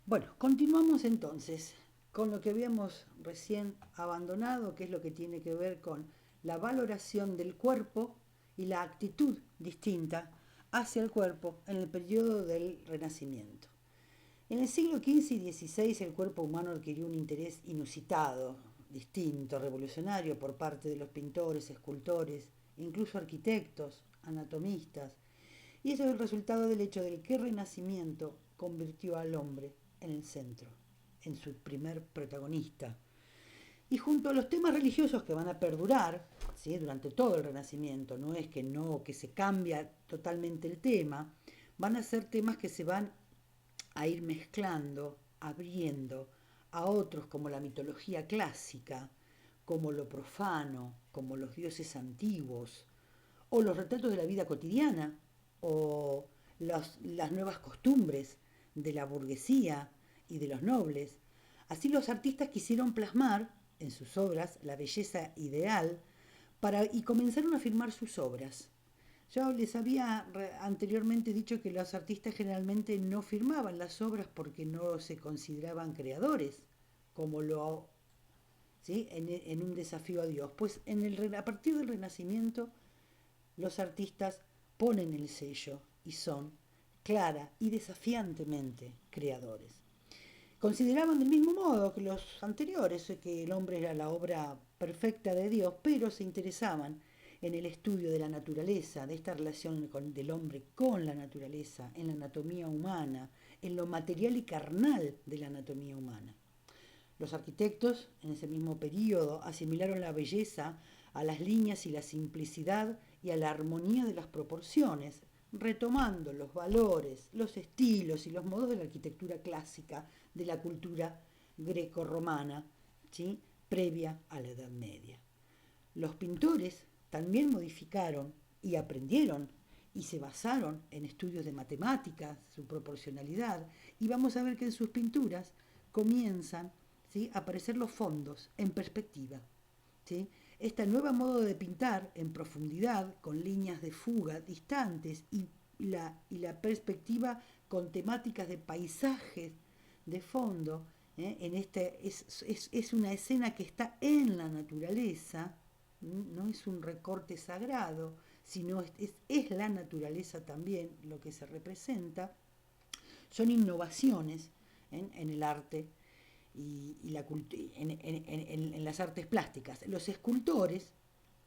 Bueno, continuamos entonces con lo que habíamos recién abandonado, que es lo que tiene que ver con la valoración del cuerpo y la actitud distinta hacia el cuerpo en el periodo del Renacimiento. En el siglo XV y XVI el cuerpo humano adquirió un interés inusitado, distinto, revolucionario por parte de los pintores, escultores, incluso arquitectos, anatomistas, y eso es el resultado del hecho del que el Renacimiento convirtió al hombre en el centro, en su primer protagonista. Y junto a los temas religiosos que van a perdurar, ¿sí?, durante todo el Renacimiento, no es que no, que se cambia totalmente el tema, van a ser temas que se van a ir mezclando, abriendo a otros como la mitología clásica, como lo profano, como los dioses antiguos, o los retratos de la vida cotidiana, o las nuevas costumbres de la burguesía y de los nobles. Así los artistas quisieron plasmar en sus obras la belleza ideal y comenzaron a firmar sus obras. Yo les había anteriormente dicho que los artistas generalmente no firmaban las obras porque no se consideraban creadores, como lo, ¿sí?, en un desafío a Dios. Pues a partir del Renacimiento los artistas ponen el sello y son clara y desafiantemente creadores. Consideraban del mismo modo que los anteriores que el hombre era la obra perfecta de Dios, pero se interesaban en el estudio de la naturaleza, de esta relación del hombre con la naturaleza, en la anatomía humana, en lo material y carnal de la anatomía humana. Los arquitectos, en ese mismo periodo, asimilaron la belleza a las líneas y la simplicidad y a la armonía de las proporciones, retomando los valores, los estilos y los modos de la arquitectura clásica de la cultura greco-romana, ¿sí?, previa a la Edad Media. Los pintores también modificaron y aprendieron y se basaron en estudios de matemáticas, su proporcionalidad, y vamos a ver que en sus pinturas comienzan, ¿sí?, a aparecer los fondos en perspectiva. ¿Sí? Este nuevo modo de pintar en profundidad, con líneas de fuga distantes y la perspectiva con temáticas de paisajes de fondo, en es una escena que está en la naturaleza, no es un recorte sagrado, sino es la naturaleza también lo que se representa. Son innovaciones en el arte y en las artes plásticas. Los escultores,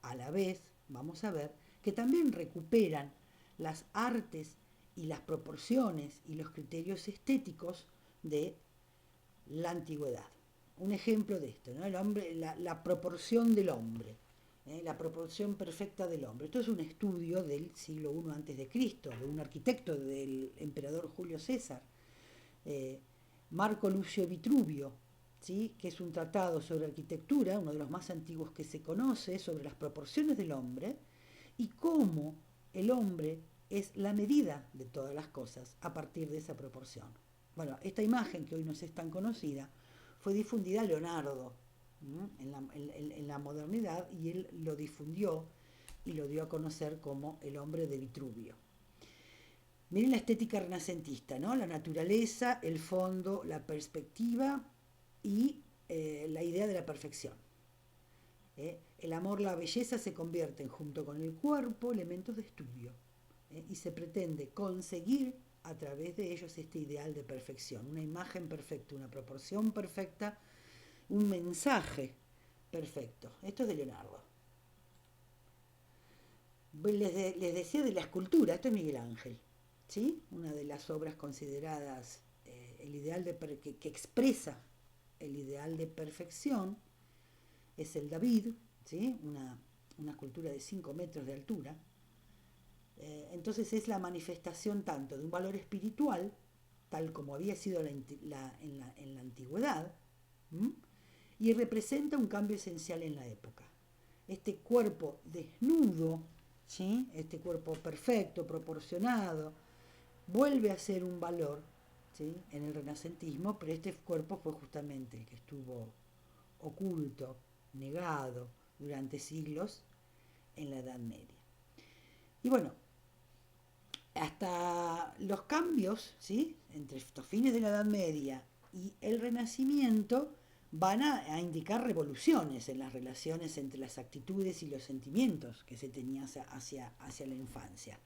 a la vez, vamos a ver, que también recuperan las artes y las proporciones y los criterios estéticos de la antigüedad. Un ejemplo de esto, ¿no? El hombre, la proporción del hombre, la proporción perfecta del hombre. Esto es un estudio del siglo I antes de Cristo, de un arquitecto del emperador Julio César, eh, Marco Lucio Vitruvio, ¿sí?, que es un tratado sobre arquitectura, uno de los más antiguos que se conoce, sobre las proporciones del hombre y cómo el hombre es la medida de todas las cosas a partir de esa proporción. Bueno, esta imagen que hoy nos es tan conocida fue difundida a Leonardo en la modernidad, y él lo difundió y lo dio a conocer como el hombre de Vitruvio. Miren la estética renacentista, ¿no? La naturaleza, el fondo, la perspectiva y la idea de la perfección. El amor, la belleza se convierten junto con el cuerpo elementos de estudio, y se pretende conseguir a través de ellos este ideal de perfección, una imagen perfecta, una proporción perfecta, un mensaje perfecto. Esto es de Leonardo. Les decía de la escultura, esto es Miguel Ángel, ¿sí? Una de las obras consideradas el ideal que expresa el ideal de perfección es el David, ¿sí?, una escultura de 5 metros de altura. Entonces es la manifestación tanto de un valor espiritual, tal como había sido en la antigüedad, ¿m?, y representa un cambio esencial en la época. Este cuerpo desnudo, ¿sí?, este cuerpo perfecto, proporcionado, vuelve a ser un valor, ¿sí?, en el renacentismo, pero este cuerpo fue justamente el que estuvo oculto, negado durante siglos en la Edad Media. Y bueno, hasta los cambios, ¿sí?, entre estos fines de la Edad Media y el Renacimiento van a indicar revoluciones en las relaciones entre las actitudes y los sentimientos que se tenía hacia la infancia.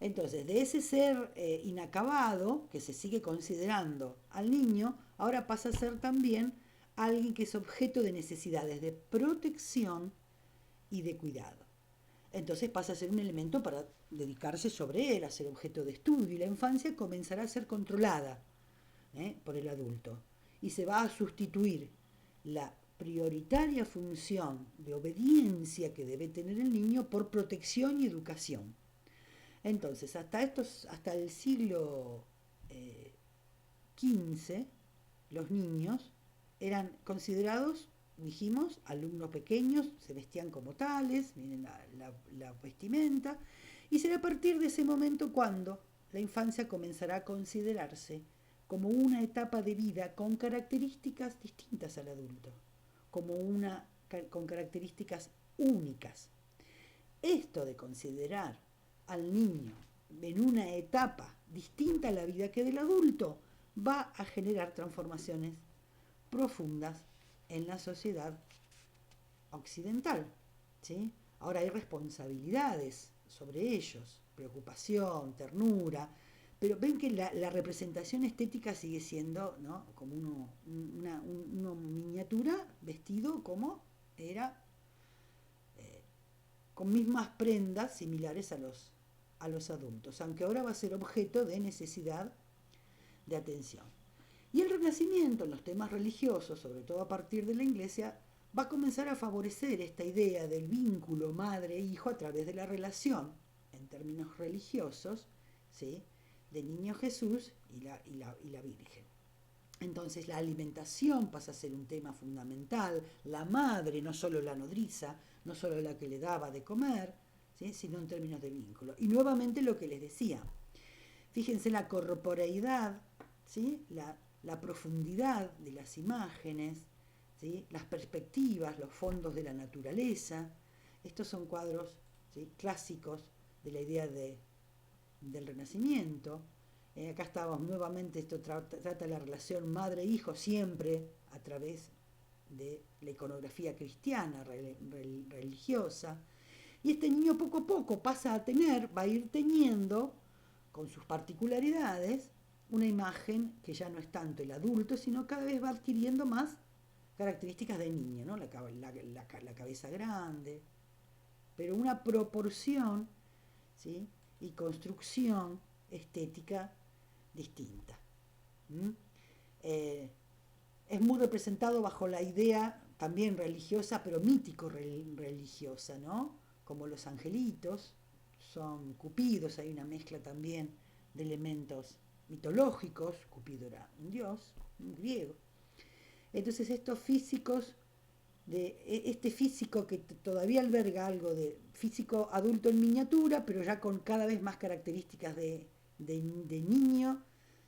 Entonces, de ese ser inacabado, que se sigue considerando al niño, ahora pasa a ser también alguien que es objeto de necesidades de protección y de cuidado. Entonces pasa a ser un elemento para dedicarse sobre él, a ser objeto de estudio, y la infancia comenzará a ser controlada por el adulto. Y se va a sustituir la prioritaria función de obediencia que debe tener el niño por protección y educación. Entonces, hasta el siglo XV, los niños eran considerados, dijimos, alumnos pequeños, se vestían como tales, miren la vestimenta, y será a partir de ese momento cuando la infancia comenzará a considerarse como una etapa de vida con características distintas al adulto, con características únicas. Esto de considerar al niño en una etapa distinta a la vida que del adulto va a generar transformaciones profundas en la sociedad occidental, ¿sí? Ahora hay responsabilidades sobre ellos, preocupación, ternura, pero ven que la representación estética sigue siendo, ¿no?, como una miniatura vestido como era, con mismas prendas similares a los adultos, aunque ahora va a ser objeto de necesidad de atención. Y el Renacimiento en los temas religiosos, sobre todo a partir de la Iglesia, va a comenzar a favorecer esta idea del vínculo madre-hijo a través de la relación, en términos religiosos, ¿sí?, de Niño Jesús y la Virgen. Entonces la alimentación pasa a ser un tema fundamental, la madre, no solo la nodriza, no solo la que le daba de comer, ¿sí?, sino en términos de vínculo. Y nuevamente lo que les decía, fíjense la corporeidad, ¿sí?, la profundidad de las imágenes, ¿sí?, las perspectivas, los fondos de la naturaleza. Estos son cuadros, ¿sí?, clásicos de la idea del Renacimiento. Acá estamos nuevamente, esto trata la relación madre-hijo siempre a través de la iconografía cristiana, religiosa. Y este niño poco a poco va a ir teniendo, con sus particularidades, una imagen que ya no es tanto el adulto, sino cada vez va adquiriendo más características de niño, ¿no? La cabeza grande, pero una proporción, ¿sí?, y construcción estética distinta. Es muy representado bajo la idea también religiosa, pero mítico-religiosa, ¿no?, como los angelitos, son cupidos, hay una mezcla también de elementos mitológicos. Cupido era un dios, un griego. Entonces estos físicos, este físico que todavía alberga algo de físico adulto en miniatura, pero ya con cada vez más características de niño,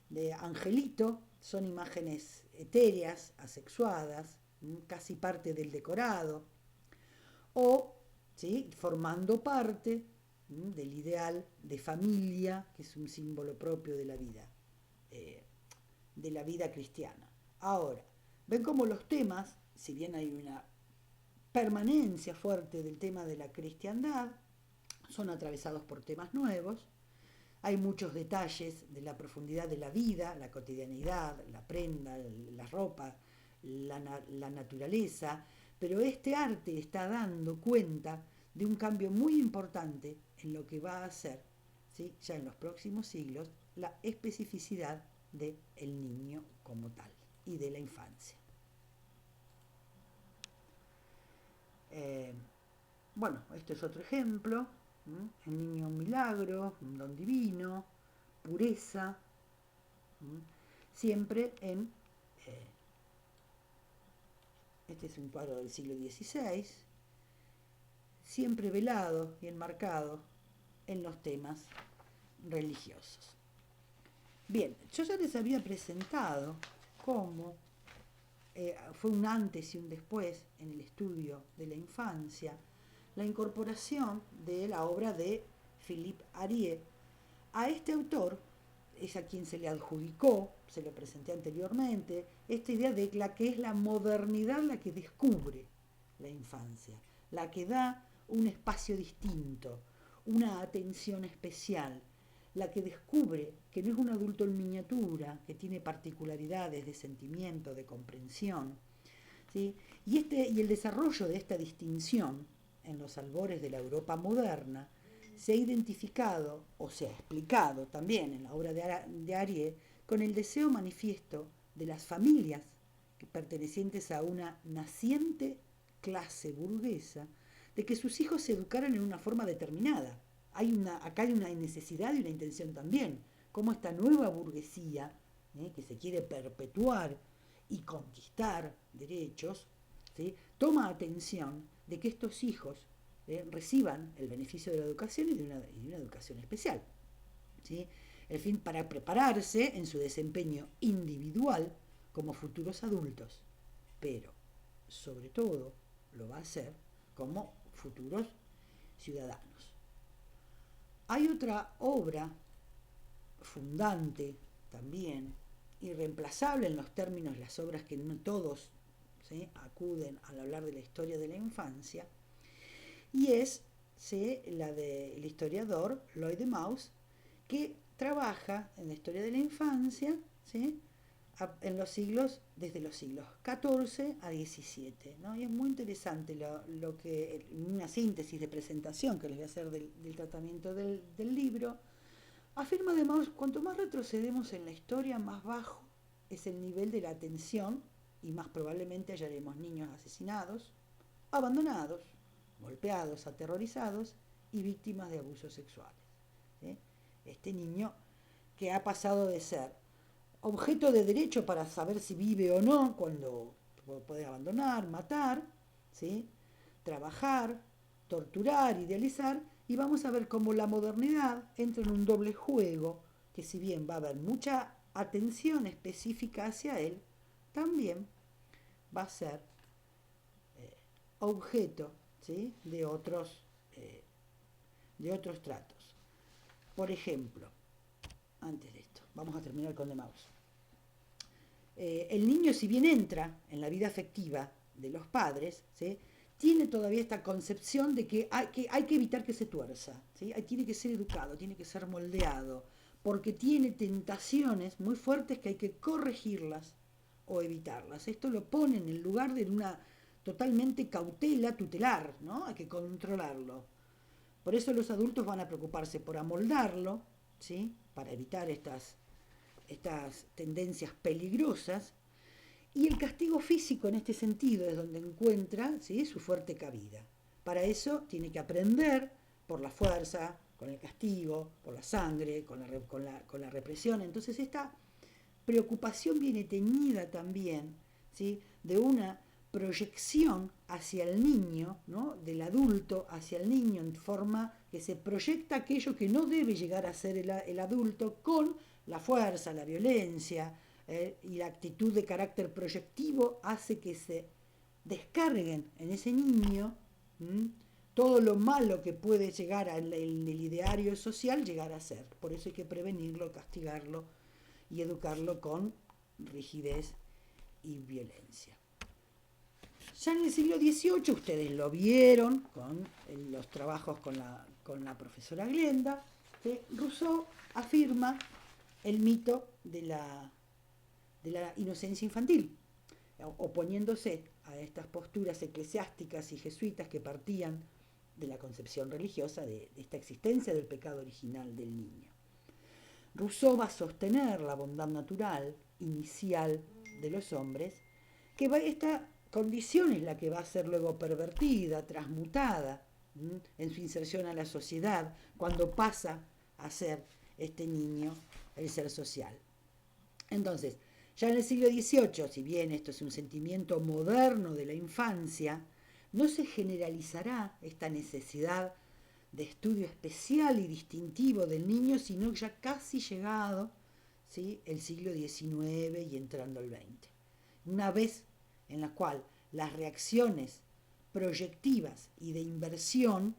de angelito, son imágenes etéreas, asexuadas, casi parte del decorado, o, ¿sí?, formando parte del ideal de familia, que es un símbolo propio de la vida cristiana. Ahora, ven cómo los temas, si bien hay una permanencia fuerte del tema de la cristiandad, son atravesados por temas nuevos. Hay muchos detalles de la profundidad de la vida, la cotidianidad, la prenda, la ropa, la naturaleza, pero este arte está dando cuenta de un cambio muy importante en lo que va a ser, ¿sí?, ya en los próximos siglos, la especificidad del niño como tal y de la infancia. Bueno, este es otro ejemplo. El niño un milagro, un don divino, pureza, siempre este es un cuadro del siglo XVI, siempre velado y enmarcado en los temas religiosos. Bien, yo ya les había presentado cómo fue un antes y un después en el estudio de la infancia, la incorporación de la obra de Philippe Arié A este autor es a quien se le adjudicó, se lo presenté anteriormente, esta idea de la que es la modernidad la que descubre la infancia, la que da un espacio distinto, una atención especial, la que descubre que no es un adulto en miniatura, que tiene particularidades de sentimiento, de comprensión, ¿sí? Y el desarrollo de esta distinción en los albores de la Europa moderna se ha identificado o se ha explicado también en la obra de Arie con el deseo manifiesto de las familias pertenecientes a una naciente clase burguesa de que sus hijos se educaran en una forma determinada. Acá hay una necesidad y una intención también, como esta nueva burguesía que se quiere perpetuar y conquistar derechos, ¿sí? Toma atención de que estos hijos reciban el beneficio de la educación y de una educación especial, ¿sí? El fin para prepararse en su desempeño individual como futuros adultos, pero sobre todo lo va a hacer como futuros ciudadanos. Hay otra obra fundante también, irreemplazable en los términos de las obras que no todos, ¿sí?, acuden al hablar de la historia de la infancia, y es, ¿sí?, la del historiador Lloyd de Maus, que trabaja en la historia de la infancia, ¿sí?, en los siglos, desde los siglos XIV a XVII, ¿no? Y es muy interesante lo que, una síntesis de presentación que les voy a hacer del tratamiento del libro. Afirma además, cuanto más retrocedemos en la historia, más bajo es el nivel de la atención y más probablemente hallaremos niños asesinados, abandonados, golpeados, aterrorizados y víctimas de abusos sexuales, ¿sí? Este niño que ha pasado de ser objeto de derecho para saber si vive o no, cuando puede abandonar, matar, ¿sí?, trabajar, torturar, idealizar, y vamos a ver cómo la modernidad entra en un doble juego, que si bien va a haber mucha atención específica hacia él, también va a ser objeto, ¿sí?, de otros tratos. Por ejemplo, antes de esto, vamos a terminar con De Maus. El niño, si bien entra en la vida afectiva de los padres, ¿sí?, tiene todavía esta concepción de que hay que evitar que se tuerza, ¿sí? Tiene que ser educado, tiene que ser moldeado, porque tiene tentaciones muy fuertes que hay que corregirlas o evitarlas. Esto lo pone en el lugar de una totalmente cautela tutelar, ¿no? Hay que controlarlo. Por eso los adultos van a preocuparse por amoldarlo, ¿sí?, para evitar estas tendencias peligrosas, y el castigo físico en este sentido es donde encuentra, ¿sí?, su fuerte cabida. Para eso tiene que aprender por la fuerza, con el castigo, por la sangre, con la represión. Entonces esta preocupación viene teñida también, ¿sí?, de una proyección hacia el niño, ¿no?, del adulto hacia el niño, en forma que se proyecta aquello que no debe llegar a ser el adulto, con la fuerza, la violencia, y la actitud de carácter proyectivo hace que se descarguen en ese niño todo lo malo que puede llegar en el ideario social llegar a ser. Por eso hay que prevenirlo, castigarlo y educarlo con rigidez y violencia. Ya en el siglo XVIII, ustedes lo vieron con los trabajos con la profesora Glenda, que Rousseau afirma el mito de la inocencia infantil, oponiéndose a estas posturas eclesiásticas y jesuitas que partían de la concepción religiosa de esta existencia del pecado original del niño. Rousseau va a sostener la bondad natural inicial de los hombres, que esta condición es la que va a ser luego pervertida, transmutada en su inserción a la sociedad, cuando pasa a ser este niño el ser social. Entonces, ya en el siglo XVIII, si bien esto es un sentimiento moderno de la infancia, no se generalizará esta necesidad de estudio especial y distintivo del niño, sino ya casi llegado, ¿sí?, el siglo XIX y entrando al XX. Una vez en la cual las reacciones proyectivas y de inversión,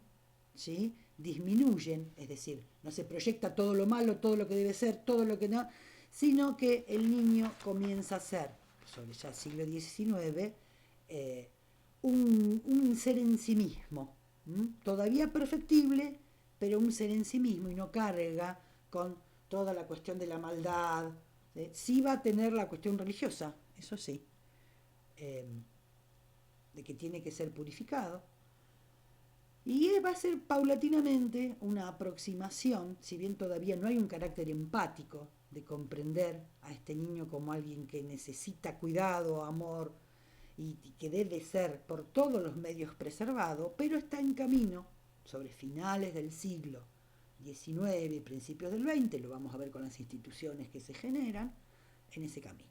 ¿sí?, disminuyen, es decir, no se proyecta todo lo malo, todo lo que debe ser, todo lo que no, sino que el niño comienza a ser, sobre ya el siglo XIX, un ser en sí mismo, todavía perfectible, pero un ser en sí mismo y no carga con toda la cuestión de la maldad. Sí va a tener la cuestión religiosa, eso sí, eh, de que tiene que ser purificado. Y va a ser paulatinamente una aproximación, si bien todavía no hay un carácter empático de comprender a este niño como alguien que necesita cuidado, amor y que debe ser por todos los medios preservado, pero está en camino sobre finales del siglo XIX, principios del XX, lo vamos a ver con las instituciones que se generan en ese camino.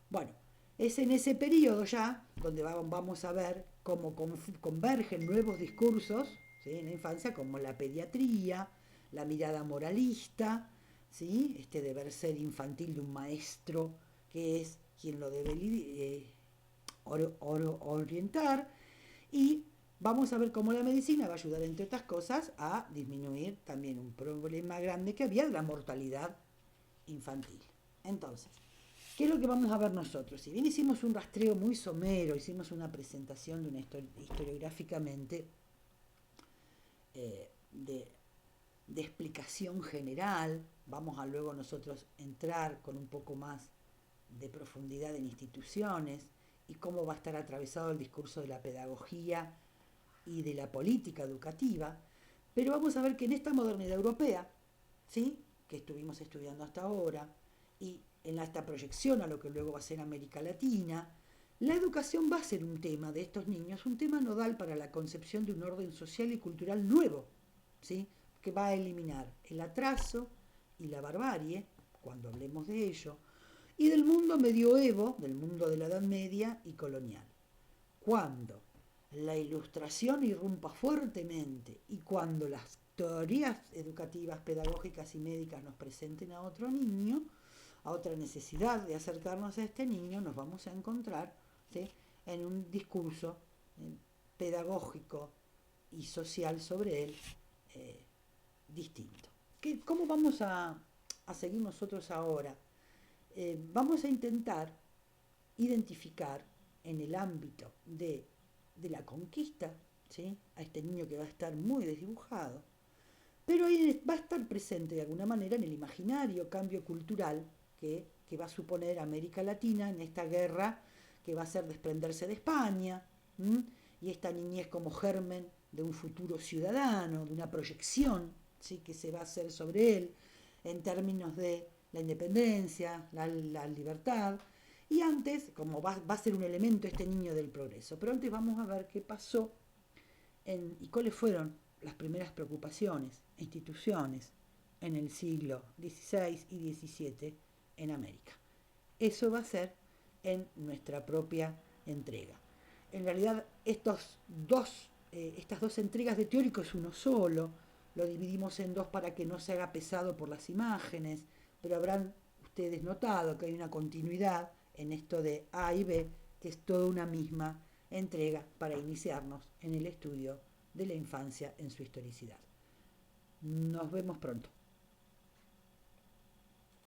Bueno, es en ese periodo ya donde vamos a ver cómo convergen nuevos discursos, ¿sí?, en la infancia, como la pediatría, la mirada moralista, ¿sí?, este deber ser infantil de un maestro que es quien lo debe orientar, y vamos a ver cómo la medicina va a ayudar, entre otras cosas, a disminuir también un problema grande que había de la mortalidad infantil. Entonces, ¿qué es lo que vamos a ver nosotros? Si bien hicimos un rastreo muy somero, hicimos una presentación de una historiográficamente de explicación general, vamos a luego nosotros entrar con un poco más de profundidad en instituciones y cómo va a estar atravesado el discurso de la pedagogía y de la política educativa, pero vamos a ver que en esta modernidad europea, ¿sí?, que estuvimos estudiando hasta ahora, y en esta proyección a lo que luego va a ser América Latina, la educación va a ser un tema de estos niños, un tema nodal para la concepción de un orden social y cultural nuevo, ¿sí?, que va a eliminar el atraso y la barbarie, cuando hablemos de ello, y del mundo medioevo, del mundo de la Edad Media y colonial. Cuando la ilustración irrumpa fuertemente y cuando las teorías educativas, pedagógicas y médicas nos presenten a otro niño, a otra necesidad de acercarnos a este niño, nos vamos a encontrar, ¿sí?, en un discurso pedagógico y social sobre él distinto. ¿Cómo vamos a seguir nosotros ahora? Vamos a intentar identificar en el ámbito de la conquista, ¿sí?, a este niño que va a estar muy desdibujado, pero ahí va a estar presente de alguna manera en el imaginario cambio cultural que va a suponer América Latina en esta guerra que va a ser desprenderse de España, y esta niñez como germen de un futuro ciudadano, de una proyección, ¿sí?, que se va a hacer sobre él en términos de la independencia, la libertad, y antes, como va a ser un elemento este niño del progreso, pero antes vamos a ver qué pasó y cuáles fueron las primeras preocupaciones e instituciones en el siglo XVI y XVII en América. Eso va a ser en nuestra propia entrega. En realidad, estas dos entregas de teórico es uno solo, lo dividimos en dos para que no se haga pesado por las imágenes, pero habrán ustedes notado que hay una continuidad en esto de A y B, que es toda una misma entrega para iniciarnos en el estudio de la infancia en su historicidad. Nos vemos pronto.